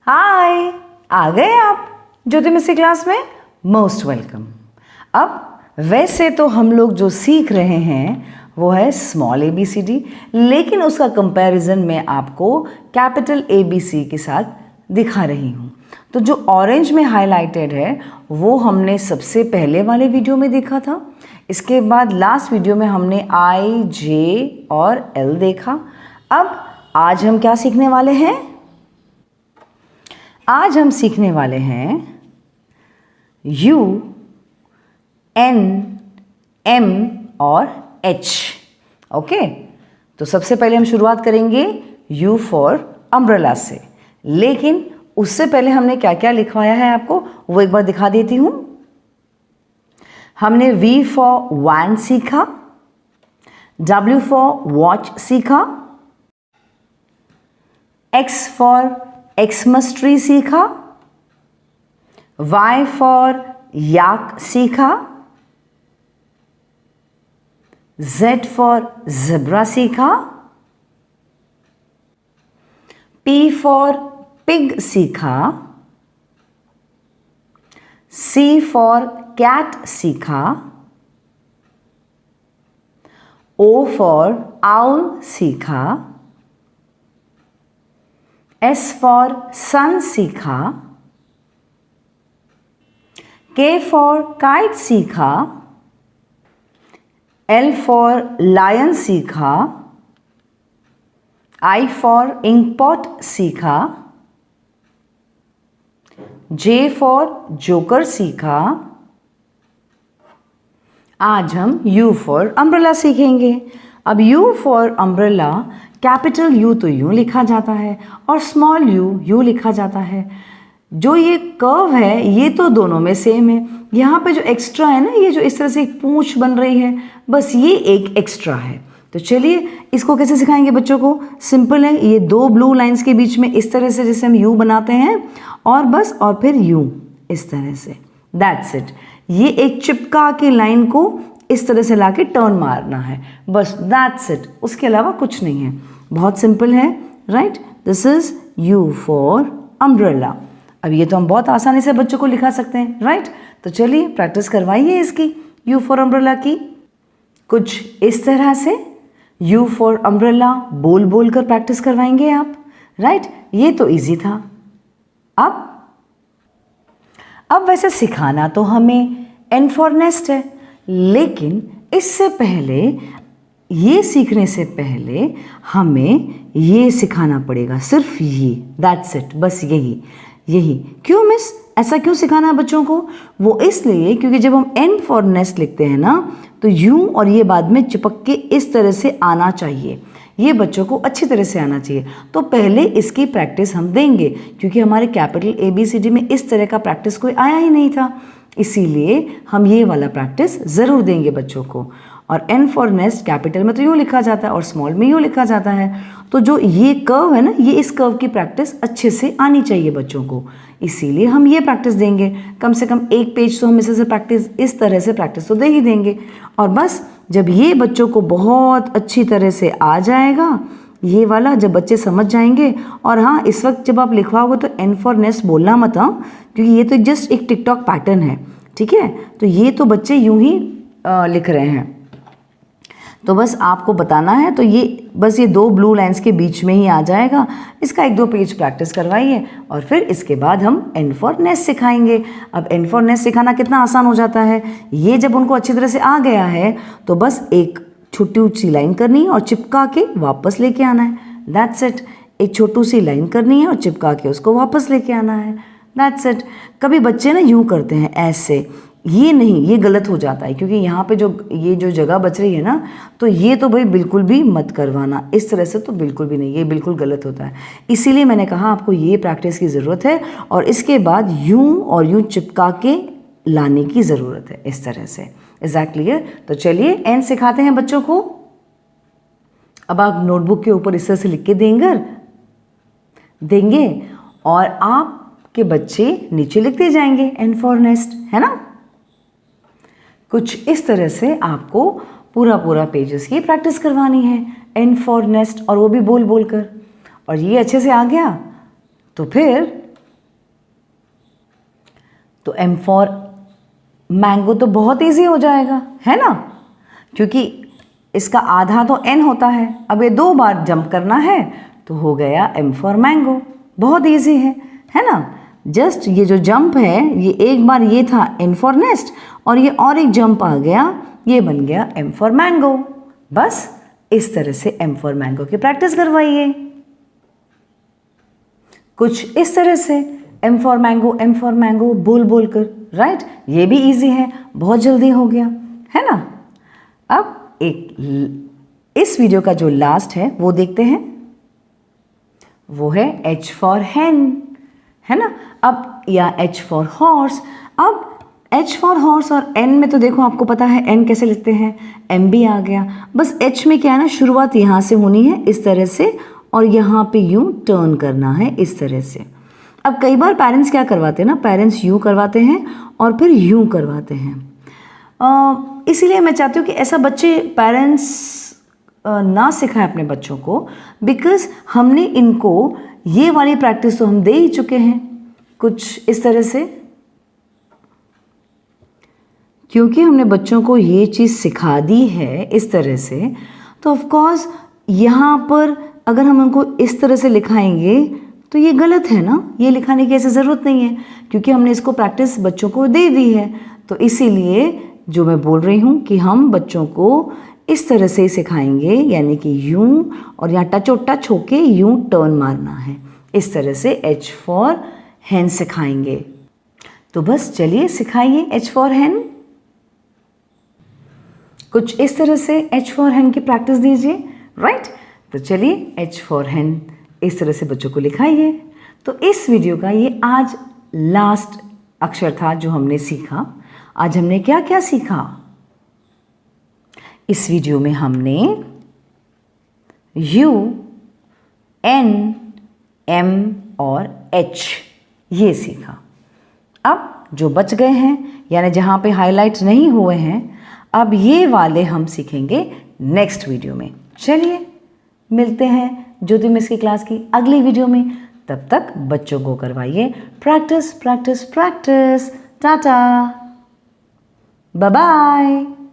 हाय, आ गए आप ज्योतिमिसी क्लास में। Most welcome. अब वैसे तो हम लोग जो सीख रहे हैं वो है स्मॉल ABCD, लेकिन उसका कंपैरिजन मैं आपको कैपिटल ABC के साथ दिखा रही हूँ। तो जो ऑरेंज में हाईलाइटेड है वो हमने सबसे पहले वाले वीडियो में देखा था। इसके बाद लास्ट वीडियो में हमने I, J और L देखा। अब आज हम क्या सीखने वाले हैं? आज हम सीखने वाले हैं U, N, M और H। ओके, तो सबसे पहले हम शुरुआत करेंगे U फॉर अम्ब्रेला से, लेकिन उससे पहले हमने क्या क्या लिखवाया है आपको वो एक बार दिखा देती हूं। हमने V फॉर वैन सीखा, W फॉर वॉच सीखा, X फॉर एक्समस ट्री सीखा, Y फॉर याक सीखा, Z फॉर ज़ेब्रा सीखा, P फॉर पिग सीखा, C फॉर कैट सीखा, O फॉर आउल सीखा, S फॉर सन सीखा, K फॉर काइट सीखा, L फॉर लायन सीखा, I फॉर इंकपॉट सीखा, J फॉर जोकर सीखा। आज हम U फॉर अम्ब्रेला सीखेंगे। अब U for umbrella, capital U तो यूँ लिखा जाता है और स्मॉल u यूँ लिखा जाता है। जो ये कर्व है ये तो दोनों में सेम है। यहाँ पे जो एक्स्ट्रा है ना, ये जो इस तरह से एक पूंछ बन रही है, बस ये एक एक्स्ट्रा है। तो चलिए इसको कैसे सिखाएंगे बच्चों को। सिंपल है, ये दो ब्लू लाइंस के बीच में इस तरह से जैसे हम U बनाते हैं और बस और फिर U इस तरह से, दैट्स इट। ये एक चिपका के लाइन को इस तरह से लाके टर्न मारना है, बस दैट्स इट, उसके अलावा कुछ नहीं है। बहुत सिंपल है, right. This is U for umbrella. अब ये तो हम बहुत आसानी से बच्चों को लिखा सकते हैं, राइट। तो चलिए प्रैक्टिस करवाइए इसकी U फॉर अम्ब्रेला की। कुछ इस तरह से U फॉर अम्ब्रेला बोल बोल कर प्रैक्टिस करवाएंगे आप, राइट। ये तो इजी था। अब वैसे सिखाना तो हमें N फॉर नेस्ट है, लेकिन इससे पहले, ये सीखने से पहले हमें ये सिखाना पड़ेगा, सिर्फ ये, दैट्स इट, बस यही। क्यों मिस, ऐसा क्यों सिखाना है बच्चों को? वो इसलिए क्योंकि जब हम N फॉर नेस्ट लिखते हैं ना, तो U और ये बाद में चिपक के इस तरह से आना चाहिए। ये बच्चों को अच्छी तरह से आना चाहिए। तो पहले इसकी प्रैक्टिस हम देंगे, क्योंकि हमारे कैपिटल ABCD में इस तरह का प्रैक्टिस कोई आया ही नहीं था, इसीलिए हम ये वाला प्रैक्टिस ज़रूर देंगे बच्चों को। और N फॉर नेस्ट कैपिटल में तो यूँ लिखा जाता है और स्मॉल में यूँ लिखा जाता है। तो जो ये कर्व है ना, ये इस कर्व की प्रैक्टिस अच्छे से आनी चाहिए बच्चों को, इसीलिए हम ये प्रैक्टिस देंगे। कम से कम एक पेज तो हम इस तरह से प्रैक्टिस तो दे ही देंगे। और बस जब ये बच्चों को बहुत अच्छी तरह से आ जाएगा, ये वाला जब बच्चे समझ जाएंगे, और हाँ, इस वक्त जब आप लिखवाओगे तो N फॉर नेस्ट बोलना मत, क्योंकि ये तो जस्ट एक टिकटॉक पैटर्न है, ठीक है। तो ये तो बच्चे यूं ही लिख रहे हैं, तो बस आपको बताना है। तो ये बस ये दो ब्लू लाइंस के बीच में ही आ जाएगा। इसका एक दो पेज प्रैक्टिस करवाइए और फिर इसके बाद हम N फॉर नेस्ट सिखाएंगे। अब N फॉर नेस्ट सिखाना कितना आसान हो जाता है। ये जब उनको अच्छी तरह से आ गया है तो बस एक छोटी सी लाइन करनी है और चिपका के वापस लेके आना है, दैट्स इट। एक छोटी सी लाइन करनी है और चिपका के उसको वापस लेके आना है, दैट्स इट। कभी बच्चे ना यूँ करते हैं ऐसे, ये नहीं, ये गलत हो जाता है, क्योंकि यहाँ पे ये जो जगह बच रही है ना, तो ये तो भाई बिल्कुल भी मत करवाना, इस तरह से तो बिल्कुल भी नहीं, ये बिल्कुल गलत होता है। इसीलिए मैंने कहा आपको ये प्रैक्टिस की ज़रूरत है और इसके बाद यूँ और यूँ चिपका के लाने की ज़रूरत है, इस तरह से। Is that clear? तो चलिए N सिखाते हैं बच्चों को। अब आप नोटबुक के ऊपर इस तरह से लिख के देंगे और आपके बच्चे नीचे लिखते जाएंगे N फॉर नेस्ट, है ना। कुछ इस तरह से आपको पूरा पेजेस की प्रैक्टिस करवानी है, N फॉर नेस्ट, और वो भी बोल बोल कर। और ये अच्छे से आ गया तो फिर तो M फॉर मैंगो तो बहुत इजी हो जाएगा, है ना, क्योंकि इसका आधा तो N होता है। अब ये 2 बार जंप करना है तो हो गया M फॉर मैंगो। बहुत इजी है ना। जस्ट ये जो जंप है, ये एक बार ये था N फॉर नेस्ट और ये और एक जंप आ गया, ये बन गया M फॉर मैंगो। बस इस तरह से M फॉर मैंगो की प्रैक्टिस करवाइए। कुछ इस तरह से M फॉर मैंगो बोल बोल कर, राइट। ये भी इजी है, बहुत जल्दी हो गया, है ना। अब इस वीडियो का जो लास्ट है वो देखते हैं, वो है H फॉर hen, है ना। अब या H फॉर हॉर्स। अब H फॉर हॉर्स और N में तो देखो आपको पता है N कैसे लिखते हैं, M भी आ गया। बस H में क्या है ना, शुरुआत यहाँ से होनी है इस तरह से और यहाँ पे यूं टर्न करना है इस तरह से। अब कई बार पेरेंट्स क्या करवाते हैं ना, पेरेंट्स यूं करवाते हैं और फिर यूं करवाते हैं। इसीलिए मैं चाहती हूँ कि ऐसा बच्चे पेरेंट्स ना सिखाएं अपने बच्चों को, बिकॉज हमने इनको ये वाली प्रैक्टिस तो हम दे ही चुके हैं कुछ इस तरह से, क्योंकि हमने बच्चों को ये चीज़ सिखा दी है इस तरह से। तो ऑफ कोर्स यहाँ पर अगर हम उनको इस तरह से लिखाएंगे तो ये गलत है ना, ये लिखाने की ऐसी ज़रूरत नहीं है, क्योंकि हमने इसको प्रैक्टिस बच्चों को दे दी है। तो इसीलिए जो मैं बोल रही हूँ कि हम बच्चों को इस तरह से ही सिखाएंगे, यानी कि यूं और यहाँ टच होके यूं टर्न मारना है, इस तरह से H फॉर hen सिखाएंगे। तो बस चलिए सिखाइए H फॉर hen। कुछ इस तरह से H फॉर hen की प्रैक्टिस दीजिए, राइट। तो चलिए H फॉर hen इस तरह से बच्चों को लिखाइए। तो इस वीडियो का ये आज लास्ट अक्षर था जो हमने सीखा। आज हमने क्या क्या सीखा? इस वीडियो में हमने U, N, M और H ये सीखा। अब जो बच गए हैं, यानी जहाँ पे हाईलाइट नहीं हुए हैं, अब ये वाले हम सीखेंगे नेक्स्ट वीडियो में। चलिए मिलते हैं ज्योति मिस की क्लास की अगली वीडियो में। तब तक बच्चों को करवाइए practice practice practice. Tata, bye bye.